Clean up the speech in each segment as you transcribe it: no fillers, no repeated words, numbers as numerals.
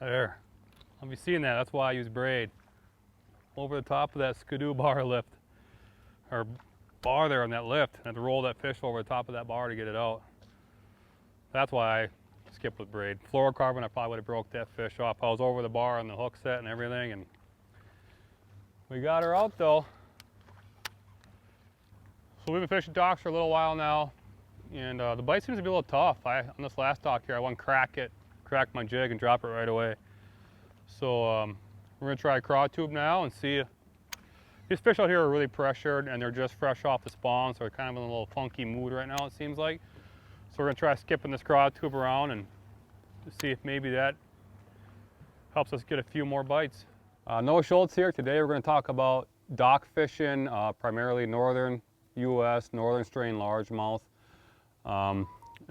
There. I'll be seeing that. That's why I use braid. Over the top of that skidoo bar lift, or bar there on that lift. I have to roll that fish over the top of that bar to get it out. That's why I skip with braid. Fluorocarbon, I probably would have broke that fish off. I was over the bar on the hook set and everything, and we got her out though. So we've been fishing docks for a little while now, and the bite seems to be a little tough. On this last dock here, I want to crack my jig and drop it right away. So we're gonna try a craw tube now and see. These fish out here are really pressured and they're just fresh off the spawn, so they're kind of in a little funky mood right now, it seems like. So we're gonna try skipping this craw tube around and see if maybe that helps us get a few more bites. Noah Schultz here. Today we're gonna talk about dock fishing, primarily northern U.S., northern strain largemouth. And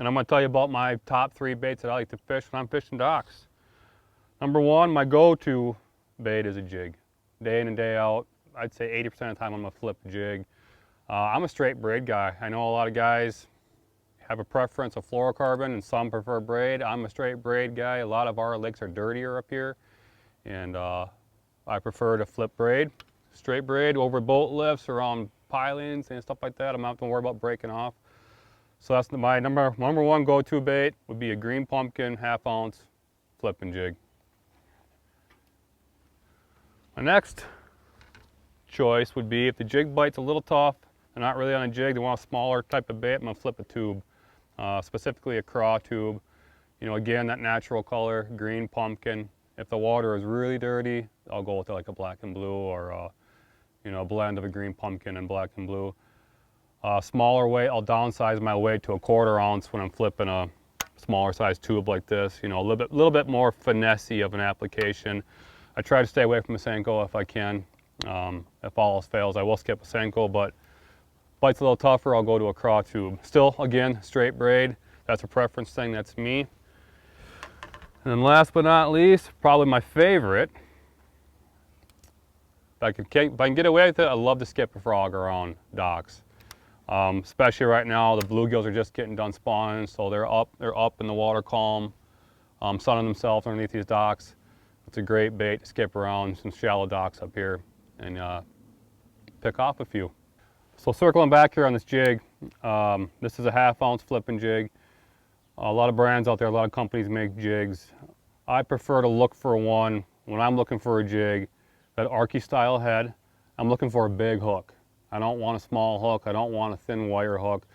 I'm gonna tell you about my top 3 baits that I like to fish when I'm fishing docks. Number 1, my go-to bait is a jig. Day in and day out, I'd say 80% of the time I'm gonna flip a jig. I'm a straight braid guy. I know a lot of guys have a preference of fluorocarbon and some prefer braid. I'm a straight braid guy. A lot of our lakes are dirtier up here, and I prefer to flip braid. Straight braid over boat lifts or on pilings and stuff like that. I'm not gonna worry about breaking off. So that's my number 1 go-to bait would be a green pumpkin, 1/2 ounce flipping jig. My next choice would be if the jig bite's a little tough, they're not really on a jig, they want a smaller type of bait, I'm gonna flip a tube, specifically a craw tube. You know, again, that natural color, green pumpkin. If the water is really dirty, I'll go with like a black and blue or you know, a blend of a green pumpkin and black and blue. Smaller weight, I'll downsize my weight to a 1/4 ounce when I'm flipping a smaller size tube like this. You know, a little bit more finessey of an application. I try to stay away from a Senko if I can. If all else fails, I will skip a Senko, but bite's a little tougher, I'll go to a craw tube. Still, again, straight braid. That's a preference thing, that's me. And then last but not least, probably my favorite. If I can get away with it, I love to skip a frog around docks. Especially right now, the bluegills are just getting done spawning, so they're up in the water column, sunning themselves underneath these docks. It's a great bait to skip around some shallow docks up here and pick off a few. So circling back here on this jig, this is a 1/2 ounce flipping jig. A lot of brands out there, a lot of companies make jigs. I prefer to look for one, when I'm looking for a jig, that Arky style head. I'm looking for a big hook. I don't want a small hook, I don't want a thin wire hook.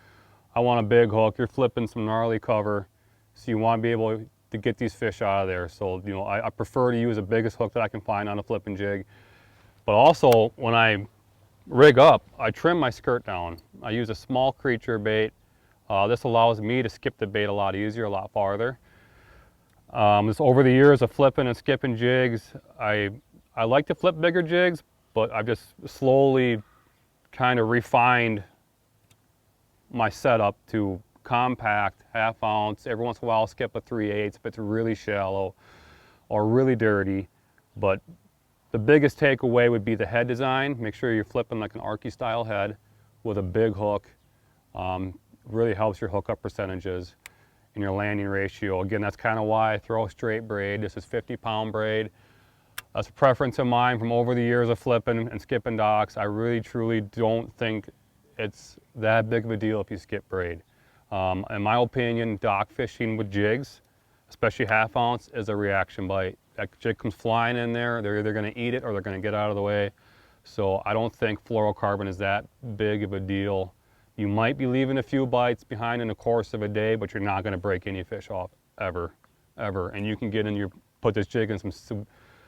I want a big hook. You're flipping some gnarly cover, so you want to be able to get these fish out of there. So, you know, I prefer to use the biggest hook that I can find on a flipping jig. But also, when I rig up, I trim my skirt down. I use a small creature bait. This allows me to skip the bait a lot easier, a lot farther. Just over the years of flipping and skipping jigs, I like to flip bigger jigs, but I've just slowly kind of refined my setup to compact, 1/2 ounce. Every once in a while I'll skip a 3/8 if it's really shallow or really dirty. But the biggest takeaway would be the head design. Make sure you're flipping like an Arky style head with a big hook. Really helps your hookup percentages and your landing ratio. Again, that's kind of why I throw straight braid. This is 50-pound braid. That's a preference of mine from over the years of flipping and skipping docks. I really, truly don't think it's that big of a deal if you skip braid. In my opinion, dock fishing with jigs, especially 1/2 ounce, is a reaction bite. That jig comes flying in there, they're either gonna eat it or they're gonna get out of the way. So I don't think fluorocarbon is that big of a deal. You might be leaving a few bites behind in the course of a day, but you're not gonna break any fish off, ever. And you can get in put this jig in some